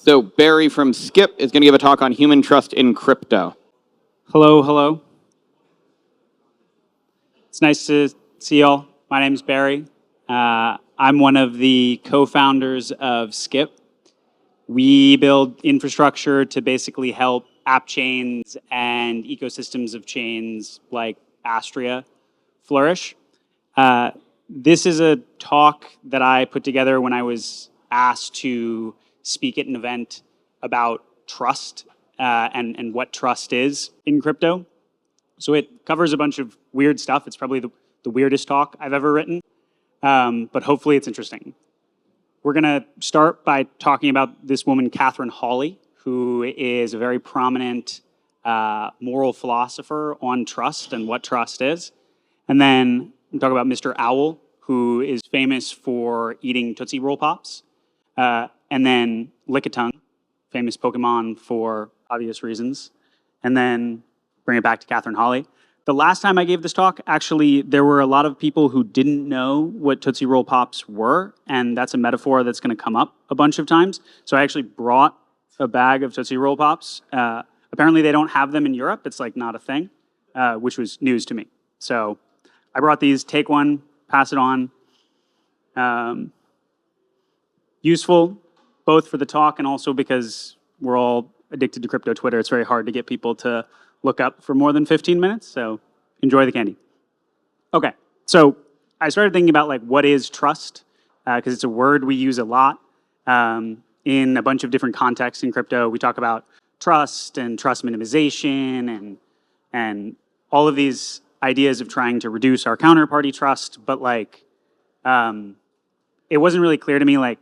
So Barry from Skip is going to give a talk on human trust in crypto. Hello, hello. It's nice to see y'all. My name's Barry. I'm one of the co-founders of Skip. We build infrastructure to basically help app chains and ecosystems of chains like Astria flourish. This is a talk that I put together when I was asked to speak at an event about trust and what trust is in crypto. So it covers a bunch of weird stuff. It's probably the weirdest talk I've ever written, but hopefully it's interesting. We're gonna start by talking about this woman, Catherine Hawley, who is a very prominent moral philosopher on trust and what trust is. And then we'll talk about Mr. Owl, who is famous for eating Tootsie Roll Pops. And then Lickitung, famous Pokemon for obvious reasons. And then bring it back to Catherine Hawley. The last time I gave this talk, actually, there were a lot of people who didn't know what Tootsie Roll Pops were, and that's a metaphor that's going to come up a bunch of times. So I actually brought a bag of Tootsie Roll Pops. Apparently, they don't have them in Europe. It's like not a thing, which was news to me. So I brought these. Take one, pass it on. Useful, both for the talk and also because we're all addicted to crypto Twitter. It's very hard to get people to look up for more than 15 minutes, so enjoy the candy. Okay, so I started thinking about like what is trust, because it's a word we use a lot in a bunch of different contexts in crypto. We talk about trust and trust minimization and all of these ideas of trying to reduce our counterparty trust, but like it wasn't really clear to me like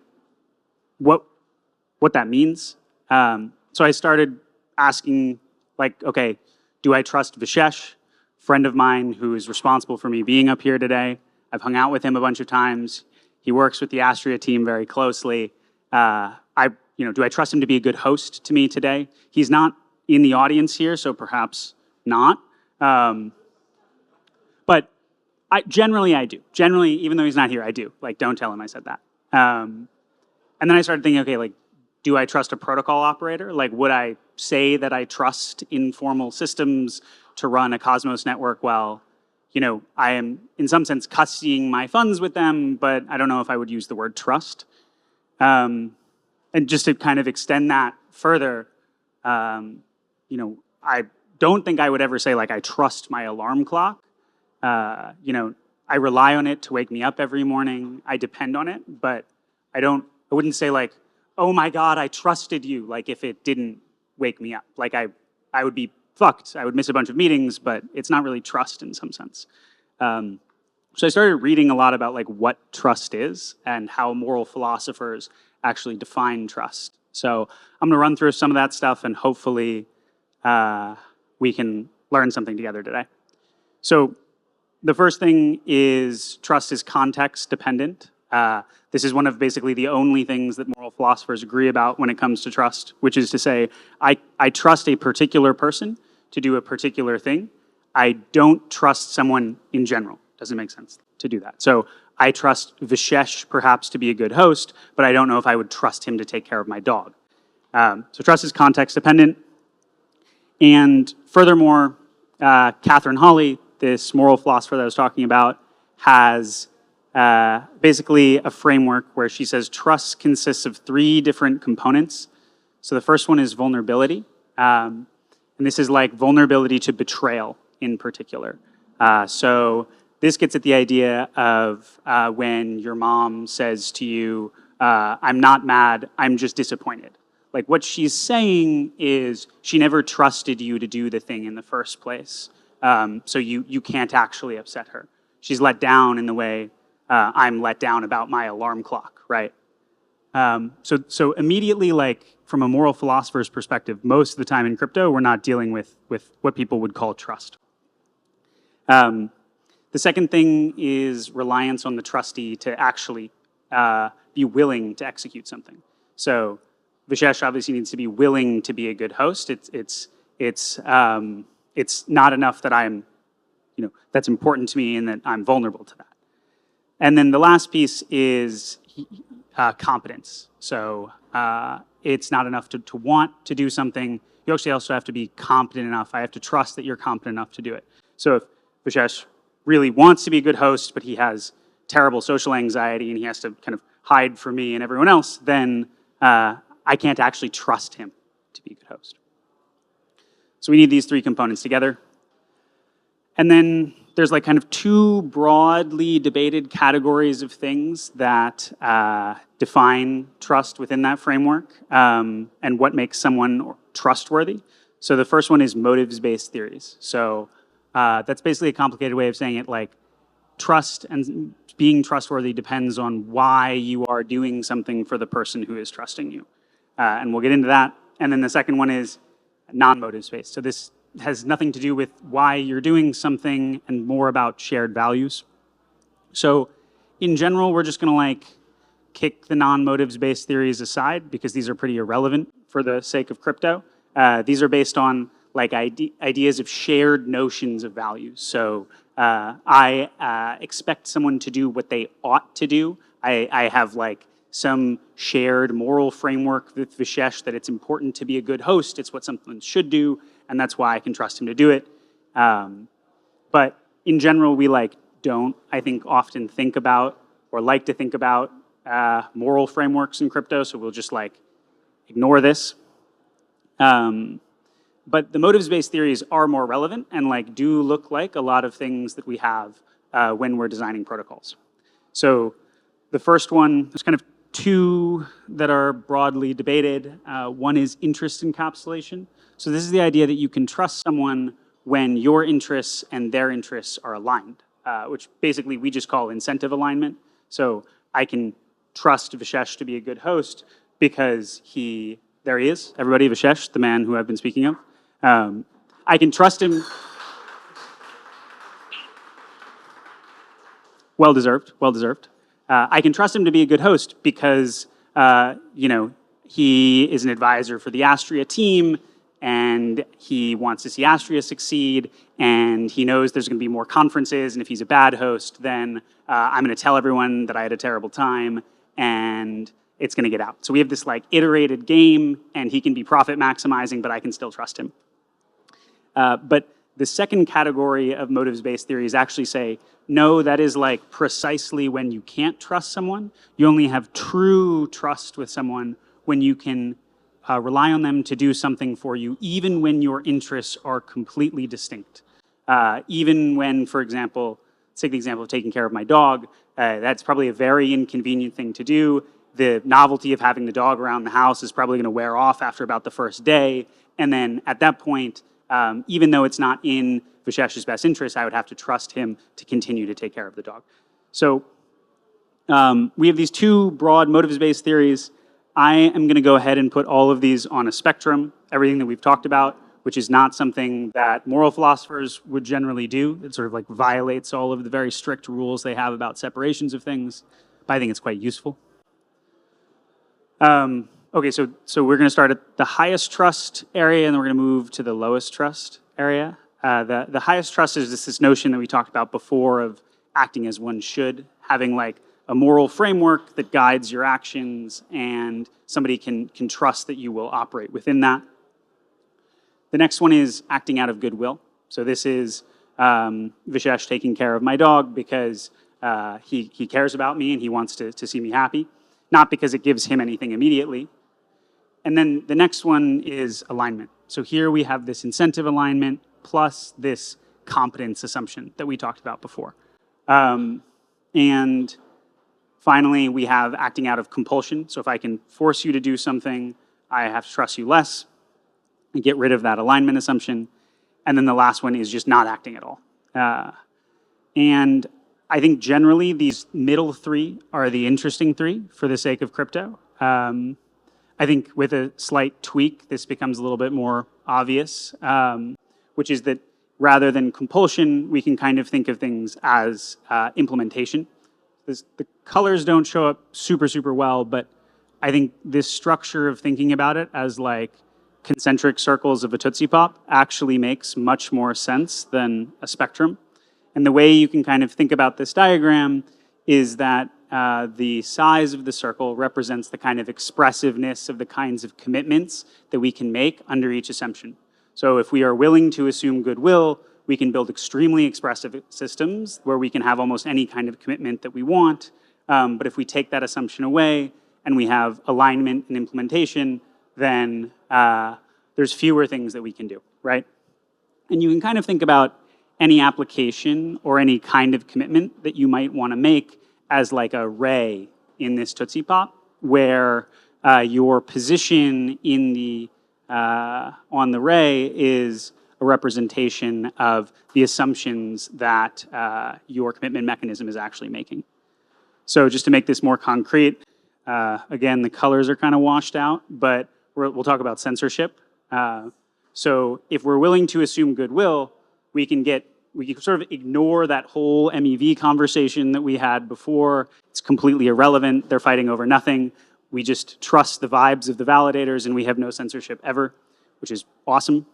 what that means. So I started asking like, okay, do I trust Vishesh, friend of mine who is responsible for me being up here today? I've hung out with him a bunch of times. He works with the Astria team very closely. Do I trust him to be a good host to me today? He's not in the audience here, so perhaps not. But generally I do. Generally, even though he's not here, I do. Like, don't tell him I said that. And then I started thinking, okay, like, do I trust a protocol operator? Like, would I say that I trust informal systems to run a Cosmos network while, I am in some sense custodying my funds with them, but I don't know if I would use the word trust. And just to kind of extend that further, I don't think I would ever say like I trust my alarm clock. I rely on it to wake me up every morning. I depend on it, but I wouldn't say like, oh my God, I trusted you, like if it didn't wake me up. Like I would be fucked. I would miss a bunch of meetings, but it's not really trust in some sense. So I started reading a lot about like what trust is and how moral philosophers actually define trust. So I'm gonna run through some of that stuff and hopefully we can learn something together today. So the first thing is trust is context dependent. This is one of basically the only things that moral philosophers agree about when it comes to trust, which is to say, I trust a particular person to do a particular thing. I don't trust someone in general. Doesn't make sense to do that. So I trust Vishesh perhaps to be a good host, but I don't know if I would trust him to take care of my dog. So trust is context dependent. And furthermore, Catherine Hawley, this moral philosopher that I was talking about, has basically a framework where she says trust consists of 3 different components. So the first one is vulnerability. And this is like vulnerability to betrayal in particular. So this gets at the idea of when your mom says to you, I'm not mad, I'm just disappointed. Like what she's saying is she never trusted you to do the thing in the first place. So you can't actually upset her. She's let down in the way I'm let down about my alarm clock, right? So immediately, like from a moral philosopher's perspective, most of the time in crypto, we're not dealing with what people would call trust. The second thing is reliance on the trustee to actually be willing to execute something. So Vishesh obviously needs to be willing to be a good host. It's not enough that I'm, that's important to me and that I'm vulnerable to that. And then the last piece is competence. So it's not enough to want to do something. You actually also have to be competent enough. I have to trust that you're competent enough to do it. So if Vishesh really wants to be a good host, but he has terrible social anxiety and he has to kind of hide from me and everyone else, then I can't actually trust him to be a good host. So we need these three components together. And then there's like kind of two broadly debated categories of things that define trust within that framework and what makes someone trustworthy. So the first one is motives-based theories. So that's basically a complicated way of saying it, like trust and being trustworthy depends on why you are doing something for the person who is trusting you. And we'll get into that. And then the second one is non-motives-based. So this has nothing to do with why you're doing something and more about shared values. So in general, we're just gonna like kick the non-motives-based theories aside because these are pretty irrelevant for the sake of crypto. These are based on like ideas of shared notions of values. So I expect someone to do what they ought to do. I have like some shared moral framework with Vishesh that it's important to be a good host. It's what someone should do, and that's why I can trust him to do it. But in general, we like don't, I think, often think about or like to think about moral frameworks in crypto, so we'll just like ignore this. But the motives-based theories are more relevant and like do look like a lot of things that we have when we're designing protocols. So the first one, there's kind of two that are broadly debated. One is interest encapsulation. So this is the idea that you can trust someone when your interests and their interests are aligned, which basically we just call incentive alignment. So I can trust Vishesh to be a good host because there he is, everybody, Vishesh, the man who I've been speaking of. I can trust him. Well deserved, well deserved. I can trust him to be a good host because, you know, he is an advisor for the Astria team and he wants to see Astria succeed and he knows there's gonna be more conferences, and if he's a bad host, then I'm gonna tell everyone that I had a terrible time and it's gonna get out. So we have this like iterated game and he can be profit maximizing, but I can still trust him. But the second category of motives-based theories actually say, no, that is like precisely when you can't trust someone. You only have true trust with someone when you can rely on them to do something for you, even when your interests are completely distinct. Even when, for example, let's take the example of taking care of my dog. That's probably a very inconvenient thing to do. The novelty of having the dog around the house is probably gonna wear off after about the first day. And then at that point, even though it's not in Vishesh's best interest, I would have to trust him to continue to take care of the dog. So we have these two broad motives-based theories. I am going to go ahead and put all of these on a spectrum, everything that we've talked about, which is not something that moral philosophers would generally do. It sort of like violates all of the very strict rules they have about separations of things, but I think it's quite useful. Okay, so we're going to start at the highest trust area, and then we're going to move to the lowest trust area. The highest trust is this notion that we talked about before of acting as one should, having like a moral framework that guides your actions, and somebody can trust that you will operate within that. The next one is acting out of goodwill. So this is Vishesh taking care of my dog because he cares about me and he wants to see me happy, not because it gives him anything immediately. And then the next one is alignment. So here we have this incentive alignment plus this competence assumption that we talked about before. And finally, we have acting out of compulsion. So if I can force you to do something, I have to trust you less and get rid of that alignment assumption. And then the last one is just not acting at all. And I think generally these middle three are the interesting three for the sake of crypto. I think with a slight tweak, this becomes a little bit more obvious, which is that rather than compulsion, we can kind of think of things as implementation. The colors don't show up super well, but I think this structure of thinking about it as like concentric circles of a Tootsie Pop actually makes much more sense than a spectrum. And the way you can kind of think about this diagram is that the size of the circle represents the kind of expressiveness of the kinds of commitments that we can make under each assumption. So if we are willing to assume goodwill, we can build extremely expressive systems where we can have almost any kind of commitment that we want. But if we take that assumption away and we have alignment and implementation, then there's fewer things that we can do, right? And you can kind of think about any application or any kind of commitment that you might want to make as like a ray in this Tootsie Pop, where your position in the on the ray is a representation of the assumptions that your commitment mechanism is actually making. So just to make this more concrete, again, the colors are kind of washed out, but we'll talk about censorship. So if we're willing to assume goodwill, we can sort of ignore that whole MEV conversation that we had before. It's completely irrelevant. They're fighting over nothing. We just trust the vibes of the validators and we have no censorship ever, which is awesome.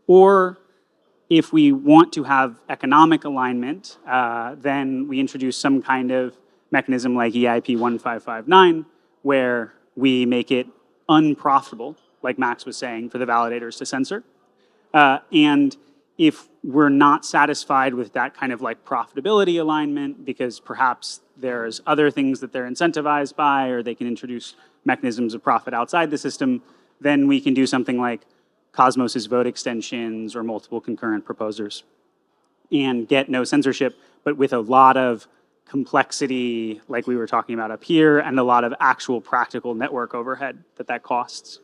Or if we want to have economic alignment, then we introduce some kind of mechanism like EIP 1559, where we make it unprofitable, like Max was saying, for the validators to censor. And if we're not satisfied with that kind of like profitability alignment, because perhaps there's other things that they're incentivized by, or they can introduce mechanisms of profit outside the system, then we can do something like Cosmos's vote extensions or multiple concurrent proposers and get no censorship, but with a lot of complexity, like we were talking about up here, and a lot of actual practical network overhead that costs.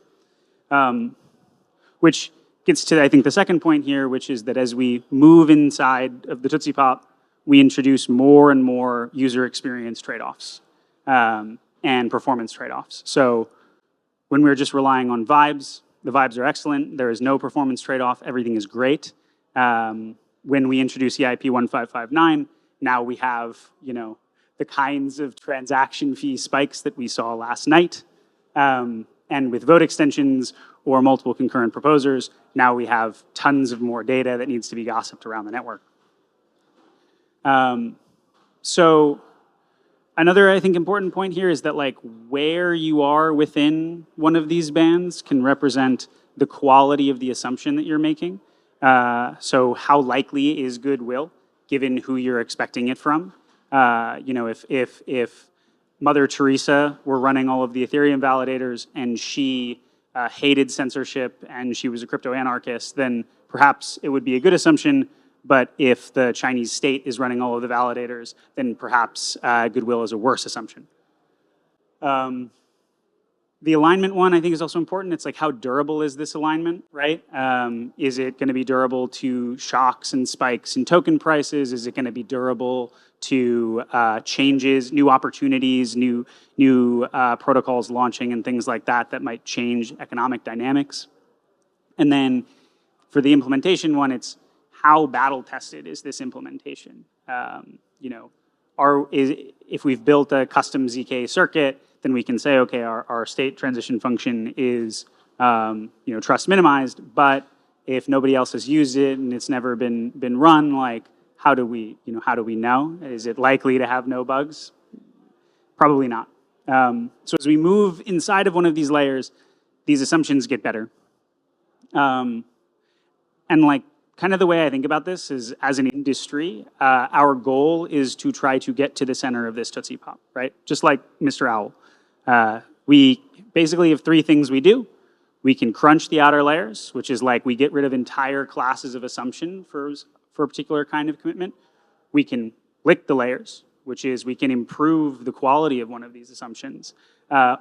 Which gets to, I think, the second point here, which is that as we move inside of the Tootsie Pop, we introduce more and more user experience trade-offs and performance trade-offs. So when we're just relying on vibes, the vibes are excellent. There is no performance trade-off. Everything is great. When we introduce EIP 1559, now we have, the kinds of transaction fee spikes that we saw last night. And with vote extensions or multiple concurrent proposers, now we have tons of more data that needs to be gossiped around the network. So another, I think, important point here is that like where you are within one of these bands can represent the quality of the assumption that you're making. So how likely is goodwill given who you're expecting it from? If Mother Teresa were running all of the Ethereum validators and she hated censorship and she was a crypto anarchist, then perhaps it would be a good assumption. But if the Chinese state is running all of the validators, then perhaps goodwill is a worse assumption. The alignment one, I think, is also important. It's like, how durable is this alignment, right? Is it going to be durable to shocks and spikes in token prices? Is it going to be durable to changes, new opportunities, new protocols launching and things like that might change economic dynamics? And then for the implementation one, it's how battle tested is this implementation? If we've built a custom ZK circuit, then we can say, okay, our state transition function is trust minimized, but if nobody else has used it and it's never been run, like how do we know? Is it likely to have no bugs? Probably not. So as we move inside of one of these layers, these assumptions get better. And like kind of the way I think about this is, as an industry, our goal is to try to get to the center of this Tootsie Pop, right? Just like Mr. Owl. We basically have three things we do. We can crunch the outer layers, which is like we get rid of entire classes of assumption for a particular kind of commitment. We can lick the layers, which is we can improve the quality of one of these assumptions.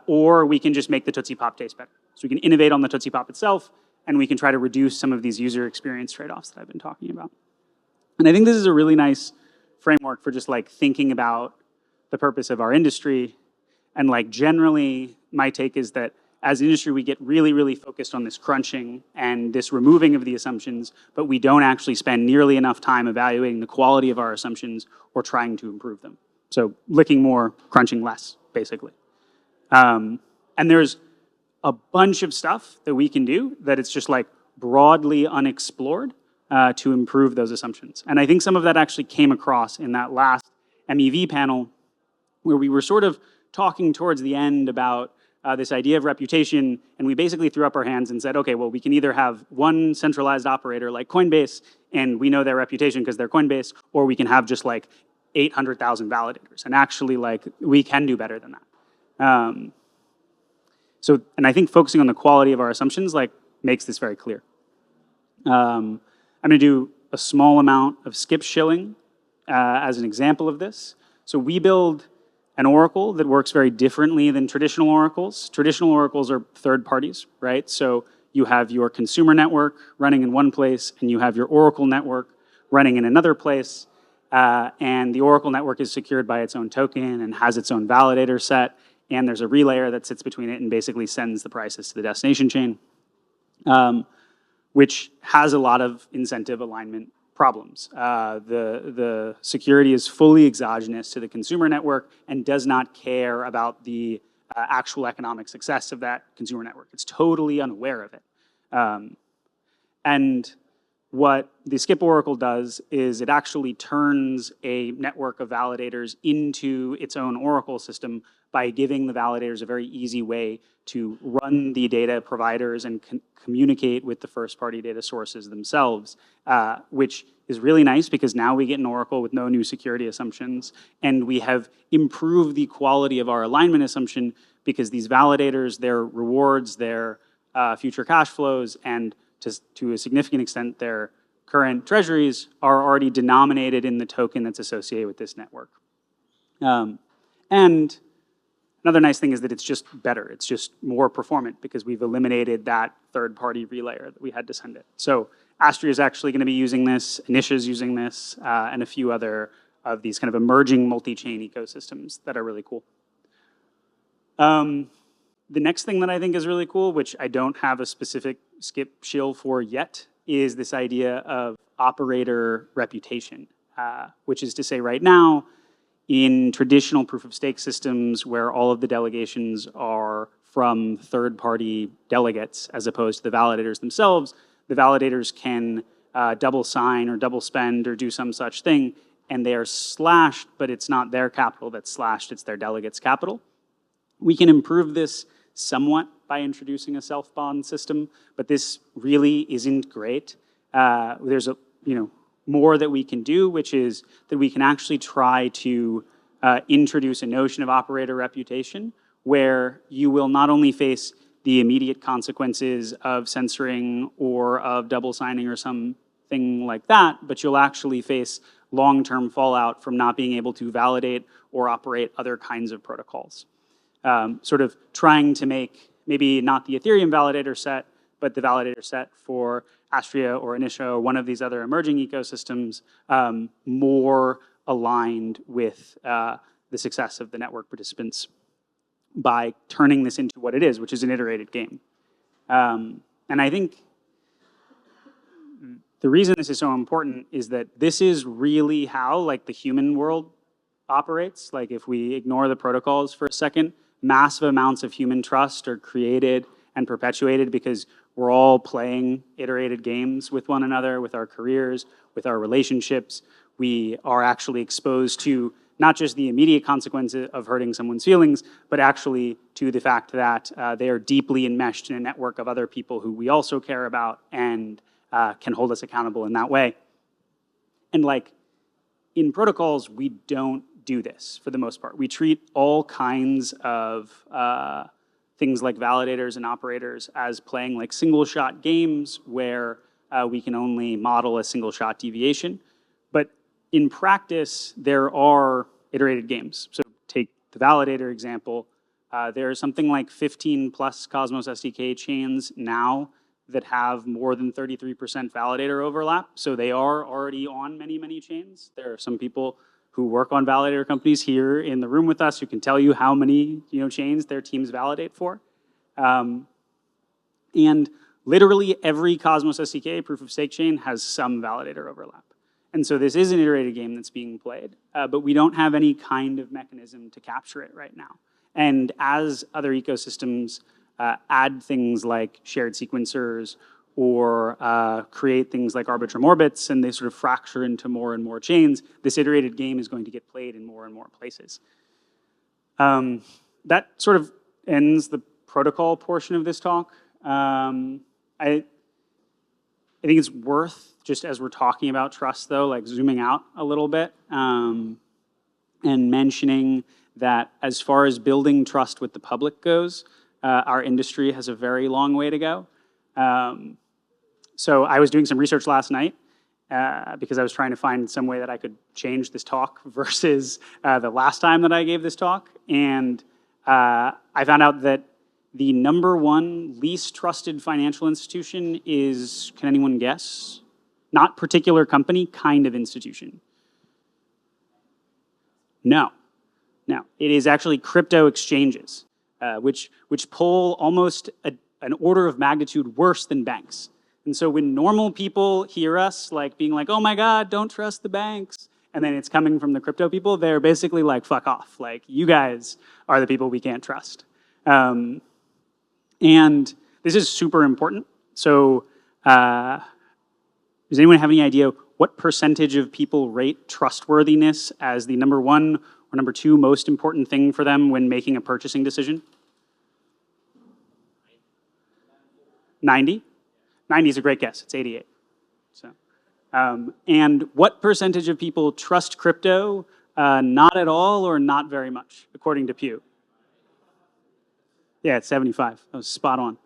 Or we can just make the Tootsie Pop taste better. So we can innovate on the Tootsie Pop itself, and we can try to reduce some of these user experience trade-offs that I've been talking about. And I think this is a really nice framework for just like thinking about the purpose of our industry. And like generally, my take is that as an industry, we get really, really focused on this crunching and this removing of the assumptions, but we don't actually spend nearly enough time evaluating the quality of our assumptions or trying to improve them. So licking more, crunching less, basically. And there's a bunch of stuff that we can do that it's just like broadly unexplored to improve those assumptions. And I think some of that actually came across in that last MEV panel, where we were sort of talking towards the end about this idea of reputation, and we basically threw up our hands and said, okay, well, we can either have one centralized operator like Coinbase, and we know their reputation because they're Coinbase, or we can have just like 800,000 validators, and actually like we can do better than that. And I think focusing on the quality of our assumptions like makes this very clear. I'm gonna do a small amount of skip shilling as an example of this. So we build an oracle that works very differently than traditional oracles. Traditional oracles are third parties, right? So you have your consumer network running in one place, and you have your oracle network running in another place. And the oracle network is secured by its own token and has its own validator set. And there's a relayer that sits between it and basically sends the prices to the destination chain, which has a lot of incentive alignment problems. The security is fully exogenous to the consumer network and does not care about the actual economic success of that consumer network. It's totally unaware of it. And what the Skip Oracle does is it actually turns a network of validators into its own Oracle system by giving the validators a very easy way to run the data providers and communicate with the first-party data sources themselves, which is really nice because now we get an Oracle with no new security assumptions, and we have improved the quality of our alignment assumption because these validators, their rewards, their future cash flows, and to a significant extent, their current treasuries are already denominated in the token that's associated with this network. And another nice thing is that it's just better. It's just more performant because we've eliminated that third-party relayer that we had to send it. So Astria is actually going to be using this, Anisha is using this, and a few other of these kind of emerging multi-chain ecosystems that are really cool. The next thing that I think is really cool, which I don't have a specific skip shill for yet, is this idea of operator reputation, which is to say right now, in traditional proof-of-stake systems where all of the delegations are from third-party delegates as opposed to the validators themselves, the validators can double sign or double spend or do some such thing, and they are slashed, but it's not their capital that's slashed, it's their delegates' capital. We can improve this somewhat by introducing a self-bond system, but this really isn't great. There's more that we can do, which is that we can actually try to introduce a notion of operator reputation where you will not only face the immediate consequences of censoring or of double signing or something like that, but you'll actually face long-term fallout from not being able to validate or operate other kinds of protocols. Sort of trying to make maybe not the Ethereum validator set, but the validator set for Astria or Anisha or one of these other emerging ecosystems more aligned with the success of the network participants by turning this into what it is, which is an iterated game. And I think the reason this is so important is that this is really how like the human world operates. Like if we ignore the protocols for a second, massive amounts of human trust are created and perpetuated because we're all playing iterated games with one another, with our careers, with our relationships. We are actually exposed to not just the immediate consequences of hurting someone's feelings, but actually to the fact that they are deeply enmeshed in a network of other people who we also care about and can hold us accountable in that way. And like in protocols, we don't do this for the most part. We treat all kinds of things like validators and operators as playing like single-shot games where we can only model a single-shot deviation. But in practice, there are iterated games. So take the validator example. There are something like 15 plus Cosmos SDK chains now that have more than 33% validator overlap. So they are already on many, many chains. There are some people who work on validator companies here in the room with us who can tell you how many chains their teams validate for. And literally every Cosmos SDK proof-of-stake chain has some validator overlap. And so this is an iterated game that's being played, but we don't have any kind of mechanism to capture it right now. And as other ecosystems add things like shared sequencers or create things like Arbitrum orbits, and they sort of fracture into more and more chains, this iterated game is going to get played in more and more places. That sort of ends the protocol portion of this talk. I think it's worth, just as we're talking about trust though, like zooming out a little bit and mentioning that as far as building trust with the public goes, our industry has a very long way to go. So I was doing some research last night because I was trying to find some way that I could change this talk versus the last time that I gave this talk. And I found out that the #1 least trusted financial institution is, can anyone guess? Not particular company, kind of institution. No. It is actually crypto exchanges, which pull almost an order of magnitude worse than banks. And so when normal people hear us like being like, oh my God, don't trust the banks, and then it's coming from the crypto people, they're basically like, fuck off. Like, you guys are the people we can't trust. And this is super important. So does anyone have any idea what percentage of people rate trustworthiness as the #1 or #2 most important thing for them when making a purchasing decision? 90? 90 is a great guess. It's 88. So, and what percentage of people trust crypto? Not at all or not very much, according to Pew? Yeah, it's 75. That was spot on.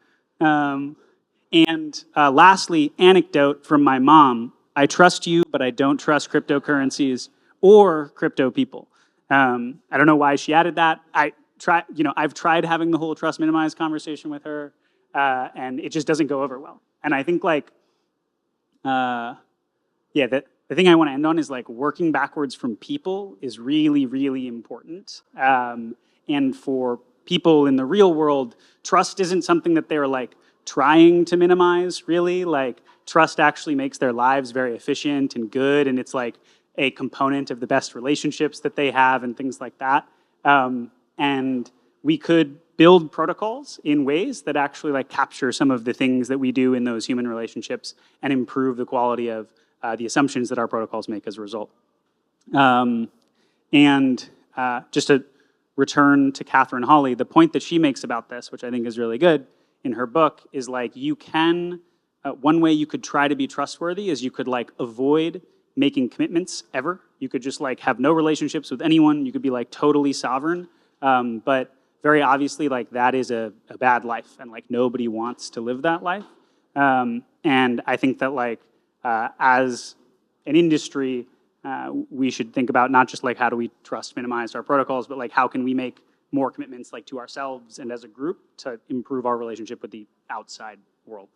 And lastly, anecdote from my mom. I trust you, but I don't trust cryptocurrencies or crypto people. I don't know why she added that. I've tried having the whole trust minimized conversation with her, and it just doesn't go over well. And I think like, the thing I want to end on is like working backwards from people is really, really important. And for people in the real world, trust isn't something that they're like trying to minimize, really. Like, trust actually makes their lives very efficient and good, and it's like a component of the best relationships that they have and things like that. And we could build protocols in ways that actually like capture some of the things that we do in those human relationships and improve the quality of the assumptions that our protocols make as a result. Just to return to Catherine Hawley, the point that she makes about this, which I think is really good in her book, is like you can, one way you could try to be trustworthy is you could like avoid making commitments ever. You could just like have no relationships with anyone. You could be like totally sovereign. But very obviously like that is a bad life, and like nobody wants to live that life. And I think that like as an industry, we should think about not just like how do we trust minimize our protocols, but like how can we make more commitments like to ourselves and as a group to improve our relationship with the outside world.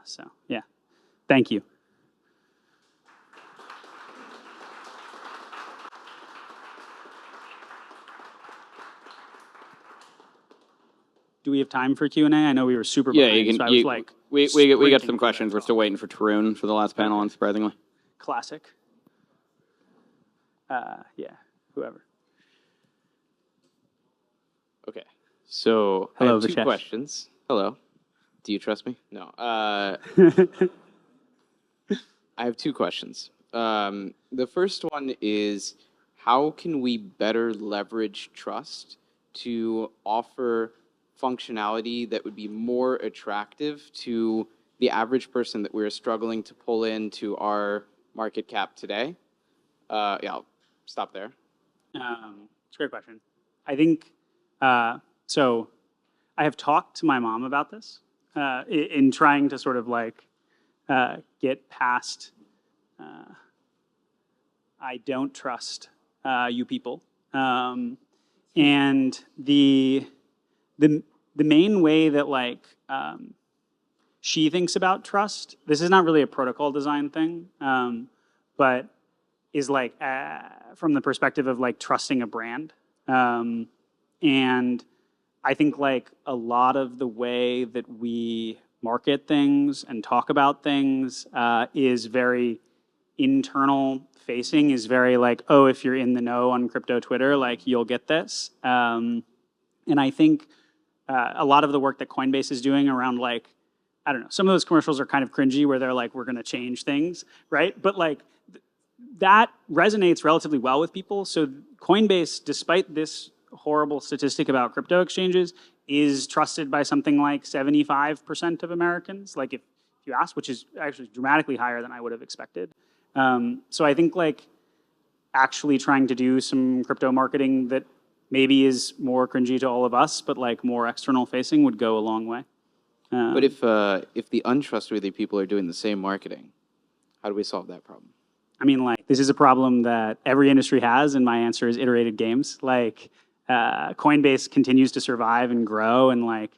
So yeah, thank you. Do we have time for Q&A? I know we were super behind, you can. So I was like, we got some questions. We're still waiting for Tarun for the last panel, unsurprisingly. Classic. Yeah, whoever. Okay, so Hello, I have two Vishesh. questions. Hello. Do you trust me? No. I have two questions. The first one is, how can we better leverage trust to offer functionality that would be more attractive to the average person that we're struggling to pull into our market cap today? Yeah, I'll stop there. It's a great question. I think, so I have talked to my mom about this in trying to sort of like get past, I don't trust you people. And the main way that like she thinks about trust, this is not really a protocol design thing, but is like from the perspective of like trusting a brand. And I think like a lot of the way that we market things and talk about things is very internal facing, is very like, oh, if you're in the know on crypto Twitter, like you'll get this. And I think a lot of the work that Coinbase is doing around like I don't know, some of those commercials are kind of cringy where they're like, we're going to change things, right? But like that resonates relatively well with people. So Coinbase, despite this horrible statistic about crypto exchanges, is trusted by something like 75% of Americans. Like if you ask, which is actually dramatically higher than I would have expected. So I think like actually trying to do some crypto marketing that maybe is more cringy to all of us, but like more external facing would go a long way. But if the untrustworthy people are doing the same marketing, how do we solve that problem? I mean, like, this is a problem that every industry has, and my answer is iterated games. Like, Coinbase continues to survive and grow, and like,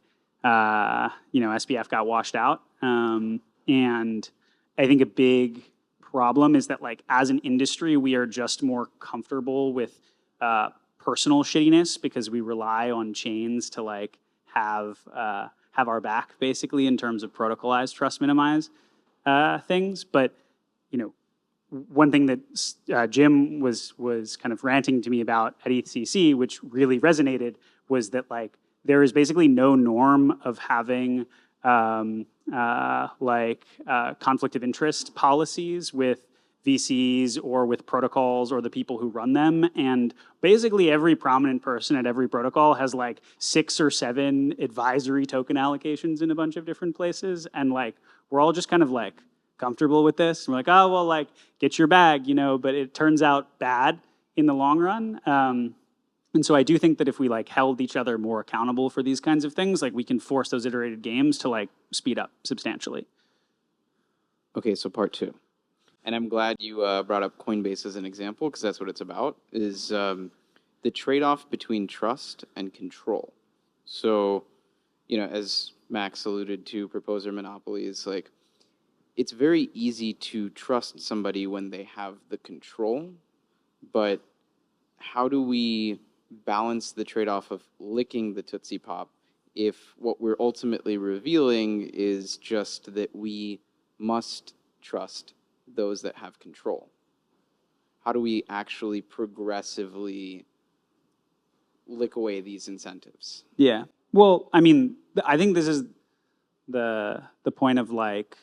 SBF got washed out. And I think a big problem is that, like, as an industry, we are just more comfortable with personal shittiness because we rely on chains to like have our back, basically, in terms of protocolized trust minimize things. But one thing that Jim was kind of ranting to me about at ETHCC, which really resonated, was that like there is basically no norm of having conflict of interest policies with VCs or with protocols or the people who run them. And basically every prominent person at every protocol has like 6 or 7 advisory token allocations in a bunch of different places. And like, we're all just kind of like comfortable with this. And we're like, oh, well, like, get your bag, but it turns out bad in the long run. And so I do think that if we like held each other more accountable for these kinds of things, like we can force those iterated games to like speed up substantially. Okay, so part 2. And I'm glad you brought up Coinbase as an example, because that's what it's about, is the trade-off between trust and control. So, as Max alluded to, proposer monopolies, like, it's very easy to trust somebody when they have the control, but how do we balance the trade-off of licking the Tootsie Pop if what we're ultimately revealing is just that we must trust those that have control? How do we actually progressively lick away these incentives? Yeah. Well, I mean, I think this is the point of like,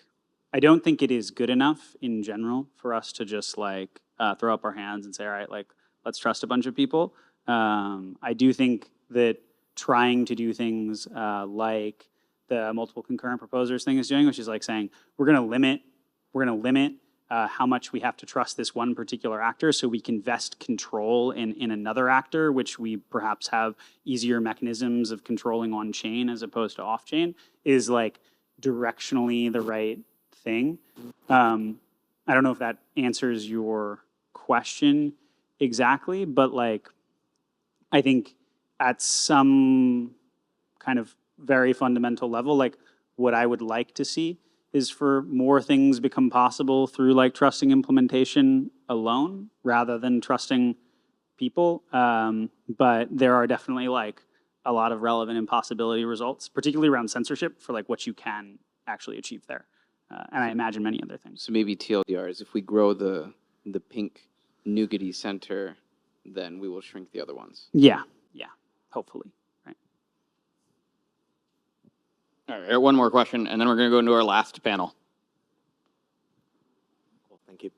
I don't think it is good enough in general for us to just like throw up our hands and say, all right, like, let's trust a bunch of people. I do think that trying to do things like the multiple concurrent proposers thing is doing, which is like saying, we're going to limit how much we have to trust this one particular actor so we can vest control in another actor, which we perhaps have easier mechanisms of controlling on chain as opposed to off chain, is like directionally the right thing. I don't know if that answers your question exactly, but like, I think at some kind of very fundamental level, like what I would like to see is for more things become possible through like trusting implementation alone rather than trusting people. But there are definitely like a lot of relevant impossibility results, particularly around censorship for like what you can actually achieve there. And I imagine many other things. So maybe TLDR is if we grow the pink nougaty center, then we will shrink the other ones. Yeah, hopefully. All right, one more question, and then we're going to go into our last panel. Cool, thank you.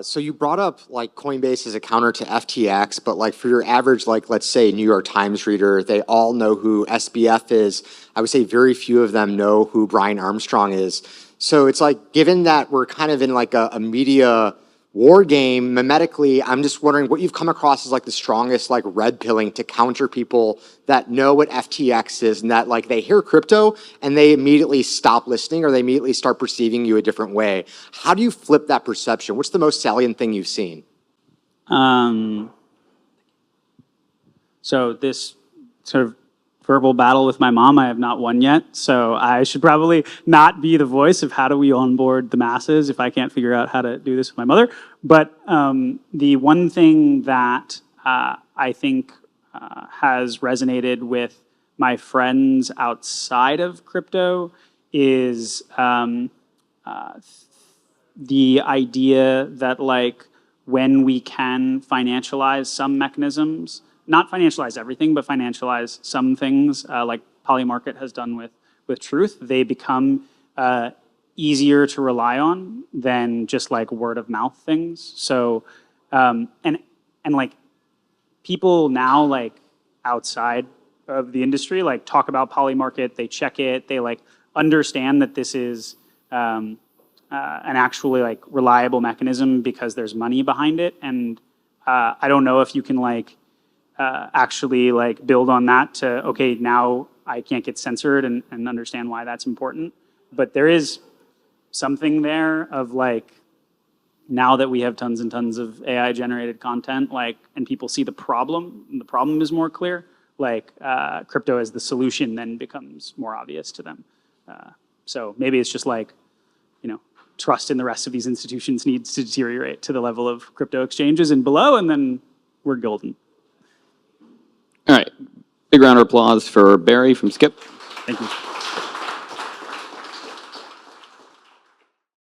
So you brought up like Coinbase as a counter to FTX, but like for your average, like let's say New York Times reader, they all know who SBF is. I would say very few of them know who Brian Armstrong is. So it's like, given that we're kind of in like a media war game, mimetically, I'm just wondering what you've come across as like the strongest like red pilling to counter people that know what FTX is and that like they hear crypto and they immediately stop listening or they immediately start perceiving you a different way. How do you flip that perception? What's the most salient thing you've seen? So this sort of verbal battle with my mom, I have not won yet. So I should probably not be the voice of how do we onboard the masses if I can't figure out how to do this with my mother. But the one thing that I think has resonated with my friends outside of crypto is the idea that like when we can financialize some mechanisms, not financialize everything, but financialize some things, like Polymarket has done with with truth, they become easier to rely on than just like word of mouth things. So, and like people now like outside of the industry like talk about Polymarket, they check it, they like understand that this is an actually like reliable mechanism because there's money behind it. And I don't know if you can like actually like build on that to, okay, now I can't get censored and understand why that's important. But there is something there of like, now that we have tons and tons of AI generated content, like, and people see the problem, and the problem is more clear, like crypto as the solution then becomes more obvious to them. So maybe it's just like, you know, trust in the rest of these institutions needs to deteriorate to the level of crypto exchanges and below, and then we're golden. All right. Big round of applause for Barry from Skip. Thank you.